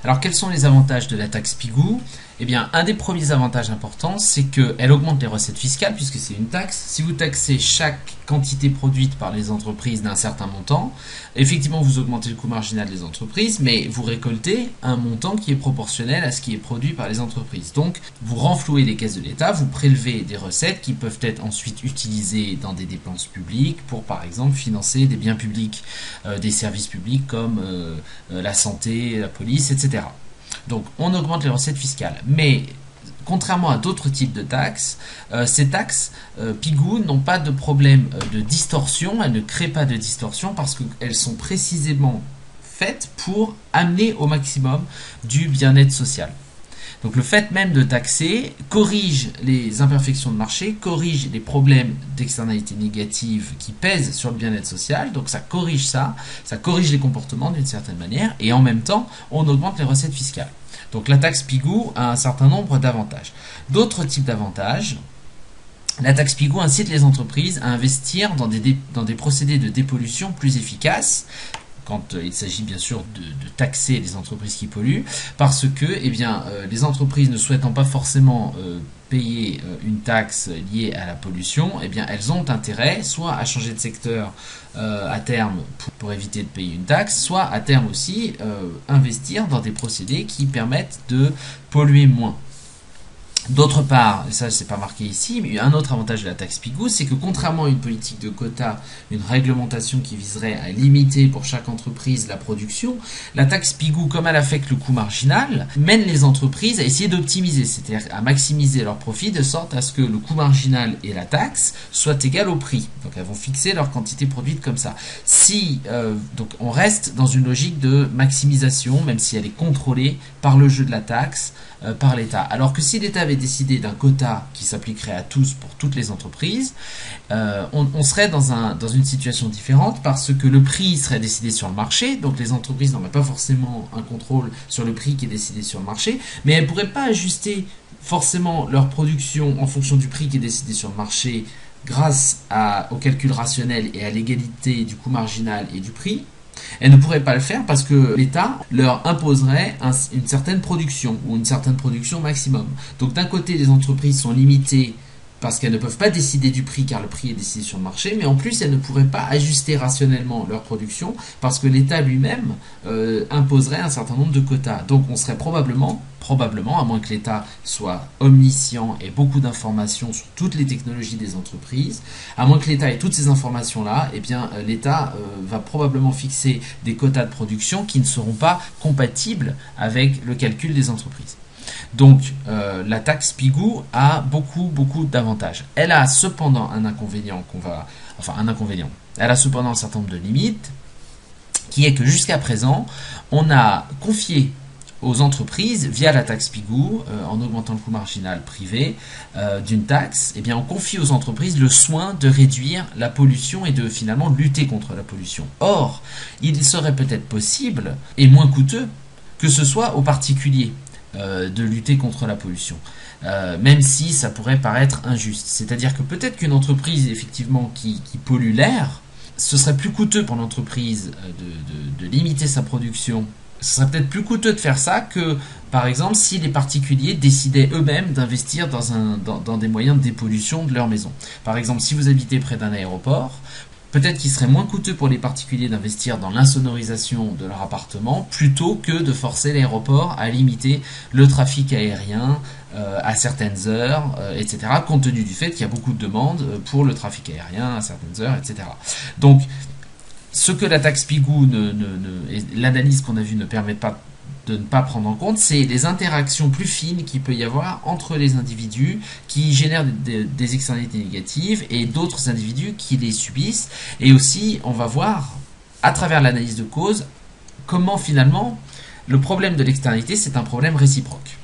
Alors quels sont les avantages de la taxe Pigou? Eh bien, un des premiers avantages importants, c'est qu'elle augmente les recettes fiscales puisque c'est une taxe. Si vous taxez chaque quantité produite par les entreprises d'un certain montant, effectivement vous augmentez le coût marginal des entreprises, mais vous récoltez un montant qui est proportionnel à ce qui est produit par les entreprises. Donc vous renflouez les caisses de l'État, vous prélevez des recettes qui peuvent être ensuite utilisées dans des dépenses publiques pour par exemple financer des biens publics, des services publics comme la santé, la police, etc. Donc on augmente les recettes fiscales. Mais contrairement à d'autres types de taxes, ces taxes Pigou n'ont pas de problème de distorsion, elles ne créent pas de distorsion parce qu'elles sont précisément faites pour amener au maximum du bien-être social. Donc le fait même de taxer corrige les imperfections de marché, corrige les problèmes d'externalité négative qui pèsent sur le bien-être social, donc ça corrige les comportements d'une certaine manière, et en même temps, on augmente les recettes fiscales. Donc la taxe Pigou a un certain nombre d'avantages. D'autres types d'avantages, la taxe Pigou incite les entreprises à investir dans des procédés de dépollution plus efficaces, quand il s'agit bien sûr de taxer les entreprises qui polluent, parce que les entreprises ne souhaitant pas forcément payer une taxe liée à la pollution, elles ont intérêt soit à changer de secteur à terme pour éviter de payer une taxe, soit à terme aussi investir dans des procédés qui permettent de polluer moins. D'autre part, et ça c'est pas marqué ici, mais un autre avantage de la taxe Pigou, c'est que contrairement à une politique de quota, une réglementation qui viserait à limiter pour chaque entreprise la production, la taxe Pigou, comme elle affecte le coût marginal, mène les entreprises à essayer d'optimiser, c'est-à-dire à maximiser leurs profits de sorte à ce que le coût marginal et la taxe soient égaux au prix. Donc elles vont fixer leur quantité produite comme ça. Donc on reste dans une logique de maximisation, même si elle est contrôlée par le jeu de la taxe, par l'État. Alors que si l'État avait décidé d'un quota qui s'appliquerait à tous pour toutes les entreprises, on serait dans une situation différente parce que le prix serait décidé sur le marché, donc les entreprises n'auraient pas forcément un contrôle sur le prix qui est décidé sur le marché, mais elles ne pourraient pas ajuster forcément leur production en fonction du prix qui est décidé sur le marché grâce au calcul rationnel et à l'égalité du coût marginal et du prix. Elles ne pourraient pas le faire parce que l'État leur imposerait une certaine production ou une certaine production maximum. Donc d'un côté, les entreprises sont limitées parce qu'elles ne peuvent pas décider du prix car le prix est décidé sur le marché, mais en plus elles ne pourraient pas ajuster rationnellement leur production parce que l'État lui-même imposerait un certain nombre de quotas. Donc on serait probablement, à moins que l'État soit omniscient et beaucoup d'informations sur toutes les technologies des entreprises, à moins que l'État ait toutes ces informations-là, l'État va probablement fixer des quotas de production qui ne seront pas compatibles avec le calcul des entreprises. Donc la taxe Pigou a beaucoup d'avantages. Elle a cependant un inconvénient elle a cependant un certain nombre de limites, qui est que jusqu'à présent, on a confié aux entreprises, via la taxe Pigou, en augmentant le coût marginal privé d'une taxe, on confie aux entreprises le soin de réduire la pollution et de finalement lutter contre la pollution. Or, il serait peut-être possible, et moins coûteux, que ce soit aux particuliers de lutter contre la pollution, même si ça pourrait paraître injuste. C'est-à-dire que peut-être qu'une entreprise effectivement qui pollue l'air, ce serait plus coûteux pour l'entreprise de limiter sa production. Ce serait peut-être plus coûteux de faire ça que, par exemple, si les particuliers décidaient eux-mêmes d'investir dans des moyens de dépollution de leur maison. Par exemple, si vous habitez près d'un aéroport, peut-être qu'il serait moins coûteux pour les particuliers d'investir dans l'insonorisation de leur appartement plutôt que de forcer l'aéroport à limiter le trafic aérien à certaines heures, etc., compte tenu du fait qu'il y a beaucoup de demandes pour le trafic aérien à certaines heures, etc. Donc, ce que la taxe Pigou et l'analyse qu'on a vue ne permet pas de ne pas prendre en compte, c'est les interactions plus fines qu'il peut y avoir entre les individus qui génèrent des externalités négatives et d'autres individus qui les subissent. Et aussi, on va voir, à travers l'analyse de cause, comment finalement le problème de l'externalité, c'est un problème réciproque.